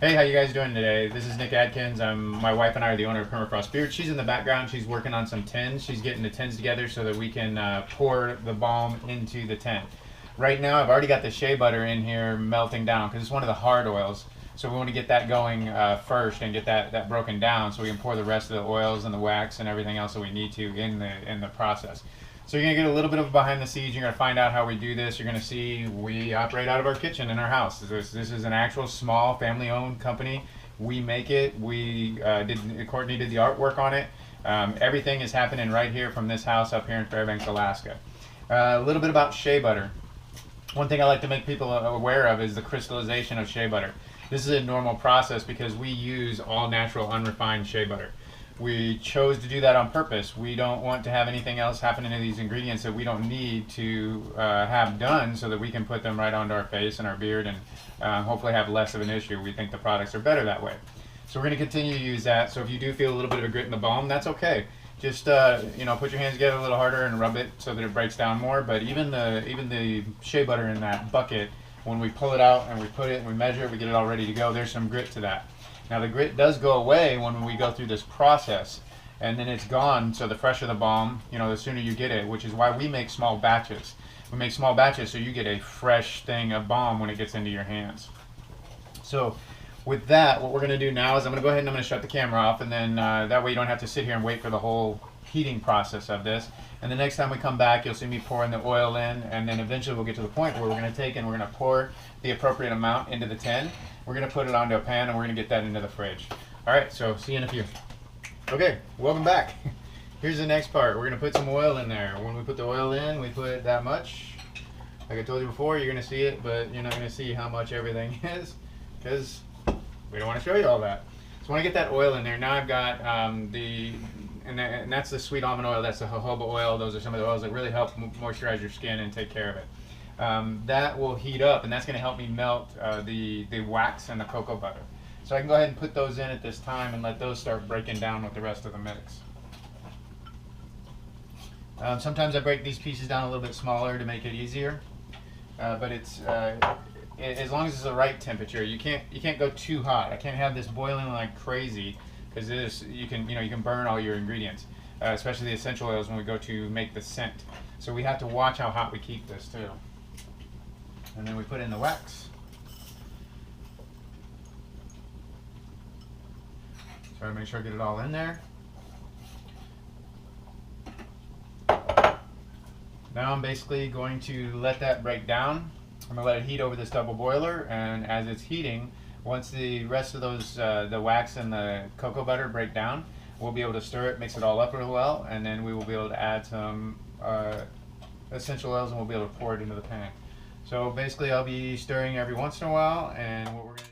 Hey, how you guys doing today? This is Nick Adkins. My wife and I are the owner of Permafrost Beard. She's in the background. She's working on some tins. She's getting the tins together so that we can pour the balm into the tin. Right now, I've already got the shea butter in here melting down because it's one of the hard oils. So we want to get that going first and get that broken down so we can pour the rest of the oils and the wax and everything else that we need to in the process. So you're going to get a little bit of behind the scenes. You're going to find out how we do this. You're going to see we operate out of our kitchen in our house. This is an actual small family-owned company. We make it. Courtney did the artwork on it. Everything is happening right here from this house up here in Fairbanks, Alaska. A little bit about shea butter. One thing I like to make people aware of is the crystallization of shea butter. This is a normal process because we use all natural unrefined shea butter. We chose to do that on purpose. We don't want to have anything else happening to these ingredients that we don't need to have done so that we can put them right onto our face and our beard and hopefully have less of an issue. We think the products are better that way. So we're going to continue to use that. So if you do feel a little bit of a grit in the balm, that's okay. Just put your hands together a little harder and rub it so that it breaks down more. But even the shea butter in that bucket, when we pull it out and we put it and we measure it, we get it all ready to go, there's some grit to that. Now the grit does go away when we go through this process, and then it's gone. So the fresher the balm, the sooner you get it, which is why we make small batches. We make small batches so you get a fresh thing of balm when it gets into your hands. So with that, what we're going to do now is I'm going to go ahead and I'm going to shut the camera off, and then that way you don't have to sit here and wait for the whole heating process of this. And the next time we come back, you'll see me pouring the oil in, and then eventually we'll get to the point where we're going to take and we're going to pour the appropriate amount into the tin. We're going to put it onto a pan and we're going to get that into the fridge. Alright, so see you in a few. Okay, welcome back. Here's the next part. We're going to put some oil in there. When we put the oil in, we put that much. Like I told you before, you're going to see it, but you're not going to see how much everything is because we don't want to show you all that. So when I get that oil in there, now I've got and that's the sweet almond oil, that's the jojoba oil. Those are some of the oils that really help moisturize your skin and take care of it. That will heat up, and that's going to help me melt the wax and the cocoa butter. So I can go ahead and put those in at this time and let those start breaking down with the rest of the mix. Sometimes I break these pieces down a little bit smaller to make it easier, but it's as long as it's the right temperature. You can't go too hot. I can't have this boiling like crazy because you can burn all your ingredients, especially the essential oils when we go to make the scent. So we have to watch how hot we keep this too. And then we put in the wax. Try to make sure I get it all in there. Now I'm basically going to let that break down. I'm going to let it heat over this double boiler, and as it's heating, once the rest of those, the wax and the cocoa butter break down, we'll be able to stir it, mix it all up real well, and then we will be able to add some essential oils and we'll be able to pour it into the pan. So basically I'll be stirring every once in a while, and what we're going to do.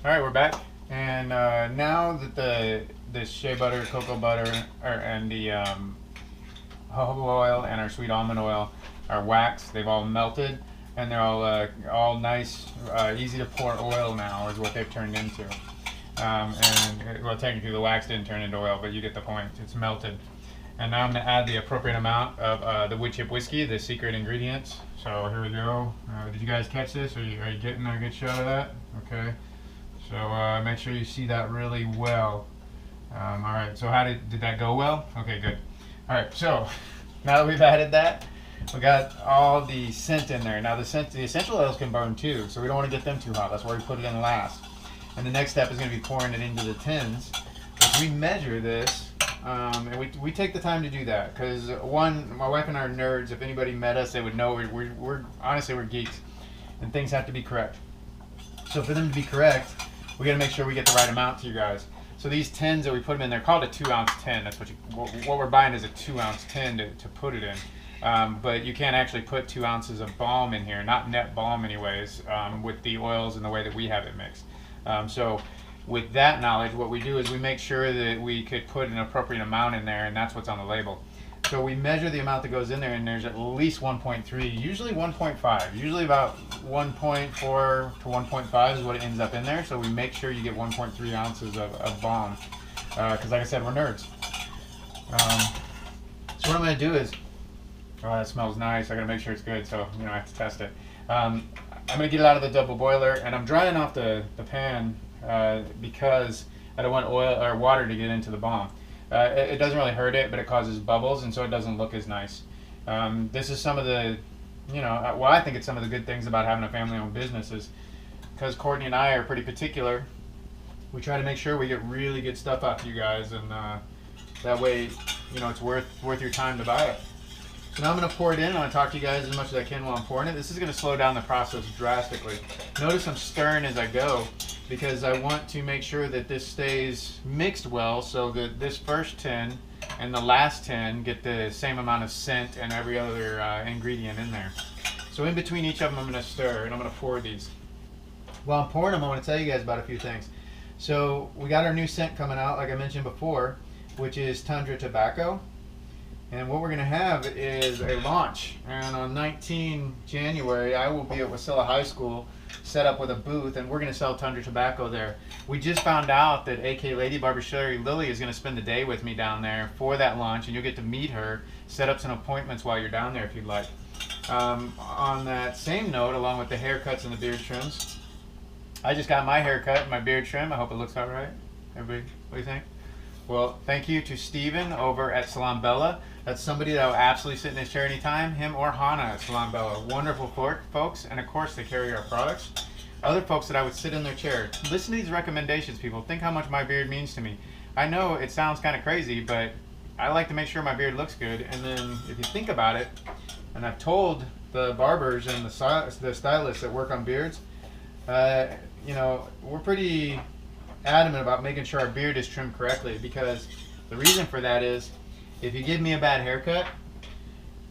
Alright, we're back, and now that the shea butter, cocoa butter, and the jojoba oil and our sweet almond oil, our wax, they've all melted, and they're all nice, easy to pour oil now is what they've turned into. Well, technically the wax didn't turn into oil, but you get the point. It's melted. And now I'm going to add the appropriate amount of the wood chip whiskey, the secret ingredient. So here we go. Did you guys catch this? Are you getting a good shot of that? Okay. So make sure you see that really well. Alright, so how did that go well? Okay, good. Alright, so now that we've added that, we got all the scent in there. Now the essential oils can burn too, so we don't want to get them too hot. That's why we put it in last. And the next step is going to be pouring it into the tins. Which we measure this, and we take the time to do that because my wife and I are nerds. If anybody met us, they would know we're honestly we're geeks, and things have to be correct. So for them to be correct, we got to make sure we get the right amount to you guys. So these tins that we put them in, they're called a 2-ounce tin. That's what we're buying is a 2-ounce tin to put it in. But you can't actually put 2 ounces of balm in here, not net balm anyways, with the oils and the way that we have it mixed. So with that knowledge, what we do is we make sure that we could put an appropriate amount in there, and that's what's on the label. So we measure the amount that goes in there, and there's at least 1.3, usually 1.5, usually about 1.4 to 1.5 is what it ends up in there. So we make sure you get 1.3 ounces of Balm, because like I said, we're nerds. So what I'm going to do is, oh, that smells nice. I got to make sure it's good, so I have to test it. I'm going to get it out of the double boiler, and I'm drying off the pan because I don't want oil or water to get into the Balm. It doesn't really hurt it, but it causes bubbles, and so it doesn't look as nice. This is some of the, well, I think it's some of the good things about having a family-owned business is because Courtney and I are pretty particular. We try to make sure we get really good stuff out to you guys, and that way, it's worth your time to buy it. So now I'm going to pour it in. I'm going to talk to you guys as much as I can while I'm pouring it. This is going to slow down the process drastically. Notice I'm stirring as I go because I want to make sure that this stays mixed well so that this first tin and the last tin get the same amount of scent and every other ingredient in there. So in between each of them, I'm going to stir and I'm going to pour these. While I'm pouring them, I want to tell you guys about a few things. So we got our new scent coming out, like I mentioned before, which is Tundra Tobacco. And what we're going to have is a launch. And on 19 January, I will be at Wasilla High School set up with a booth, and we're going to sell Tundra Tobacco there. We just found out that AK Lady Barber Sherry Lily is going to spend the day with me down there for that launch, and you'll get to meet her, set up some appointments while you're down there if you'd like. On that same note, along with the haircuts and the beard trims, I just got my haircut and my beard trim. I hope it looks all right. Everybody, what do you think? Well, thank you to Steven over at Salon Bella. That's somebody that will absolutely sit in his chair anytime. Him or Hannah at Salon Bella. Wonderful folks, and of course they carry our products. Other folks that I would sit in their chair. Listen to these recommendations, people. Think how much my beard means to me. I know it sounds kind of crazy, but I like to make sure my beard looks good. And then if you think about it, and I've told the barbers and the stylists that work on beards, we're pretty adamant about making sure our beard is trimmed correctly, because the reason for that is if you give me a bad haircut,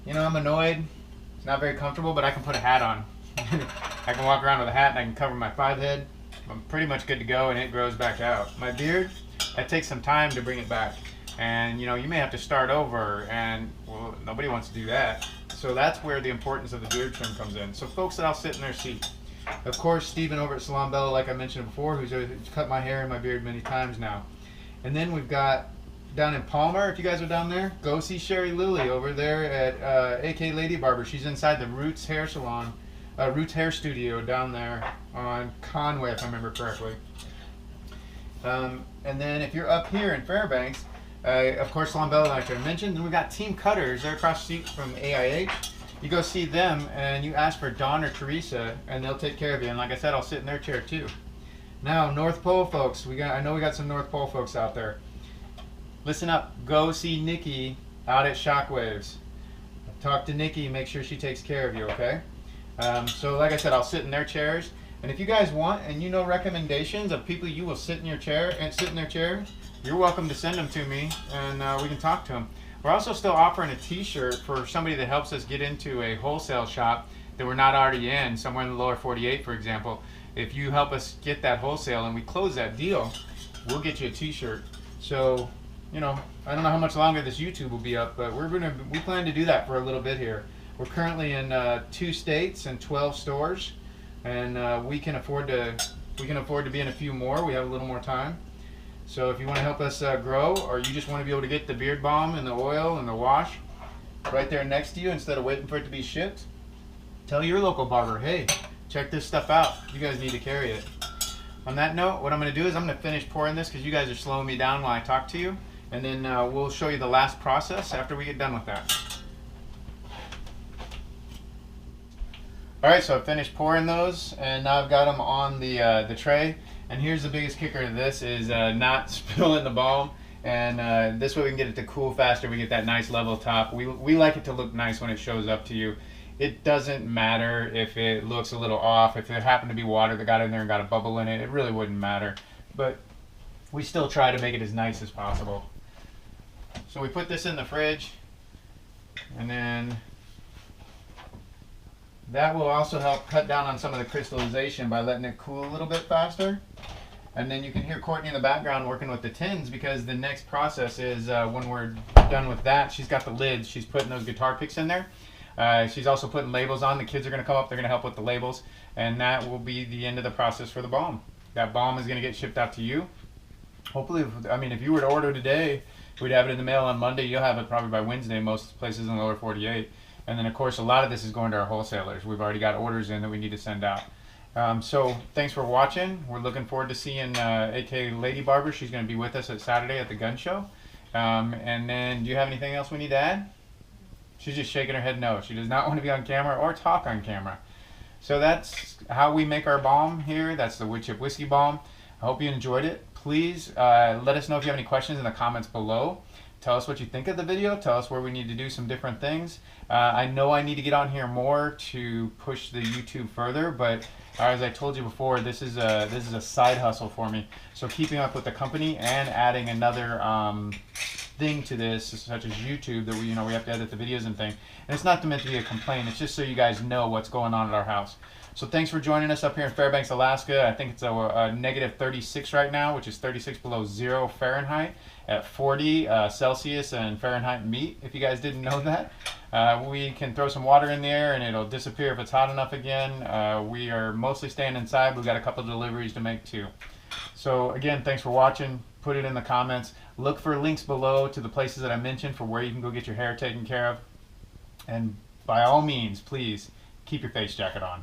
I'm annoyed, it's not very comfortable, but I can put a hat on. I can walk around with a hat and I can cover my 5 head. I'm pretty much good to go, and it grows back out. My beard, that takes some time to bring it back, and you may have to start over, and well, nobody wants to do that. So that's where the importance of the beard trim comes in. So folks that'll sit in their seat. Of course, Steven over at Salon Bella, like I mentioned before, who's cut my hair and my beard many times now. And then we've got down in Palmer, if you guys are down there, go see Sherry Lily over there at AK Lady Barber. She's inside the Roots Hair Salon, Roots Hair Studio down there on Conway, if I remember correctly. And then if you're up here in Fairbanks, of course, Salon Bella, like I mentioned, and we've got Team Cutters. They're across the street from AIH. You go see them and you ask for Dawn or Teresa, and they'll take care of you. And like I said, I'll sit in their chair too. Now, North Pole folks, I know we got some North Pole folks out there. Listen up, go see Nikki out at Shockwaves. Talk to Nikki, make sure she takes care of you, okay? So like I said, I'll sit in their chairs. And if you guys want, and recommendations of people you will sit in your chair and sit in their chair, you're welcome to send them to me, and we can talk to them. We're also still offering a t-shirt for somebody that helps us get into a wholesale shop that we're not already in, somewhere in the lower 48, for example. If you help us get that wholesale and we close that deal, we'll get you a t-shirt. So, I don't know how much longer this YouTube will be up, but we plan to do that for a little bit here. We're currently in 2 states and 12 stores, and we can afford to be in a few more. We have a little more time. So if you want to help us grow, or you just want to be able to get the beard balm and the oil and the wash right there next to you instead of waiting for it to be shipped, tell your local barber, hey, check this stuff out. You guys need to carry it. On that note, what I'm going to do is I'm going to finish pouring this because you guys are slowing me down while I talk to you, and then we'll show you the last process after we get done with that. Alright, so I've finished pouring those, and now I've got them on the tray. And here's the biggest kicker to this is not spilling the balm, and this way we can get it to cool faster. We get that nice level top. We like it to look nice when it shows up to you. It doesn't matter if it looks a little off. If there happened to be water that got in there and got a bubble in it, it really wouldn't matter. But we still try to make it as nice as possible. So we put this in the fridge, and then that will also help cut down on some of the crystallization by letting it cool a little bit faster. And then you can hear Courtney in the background working with the tins, because the next process is when we're done with that, she's got the lids. She's putting those guitar picks in there. She's also putting labels on. The kids are going to come up. They're going to help with the labels. And that will be the end of the process for the Balm. That Balm is going to get shipped out to you. Hopefully, if you were to order today, we'd have it in the mail on Monday. You'll have it probably by Wednesday, most places in the lower 48. And then, of course, a lot of this is going to our wholesalers. We've already got orders in that we need to send out. So thanks for watching. We're looking forward to seeing AK Lady Barber. She's going to be with us at Saturday at the gun show. And then, do you have anything else we need to add? She's just shaking her head no. She does not want to be on camera or talk on camera. So that's how we make our balm here. That's the Wood Chip Whiskey Balm. I hope you enjoyed it. Please let us know if you have any questions in the comments below. Tell us what you think of the video. Tell us where we need to do some different things. I know I need to get on here more to push the YouTube further, but as I told you before, this is a side hustle for me. So keeping up with the company and adding another thing to this, such as YouTube, that we have to edit the videos and things. And it's not meant to be a complaint. It's just so you guys know what's going on at our house. So thanks for joining us up here in Fairbanks, Alaska. I think it's a negative 36 right now, which is 36 below 0 Fahrenheit, at 40 Celsius and Fahrenheit meet, if you guys didn't know that. We can throw some water in the air and it'll disappear if it's hot enough again. We are mostly staying inside. We've got a couple of deliveries to make too. So again, thanks for watching. Put it in the comments. Look for links below to the places that I mentioned for where you can go get your hair taken care of. And by all means, please keep your face jacket on.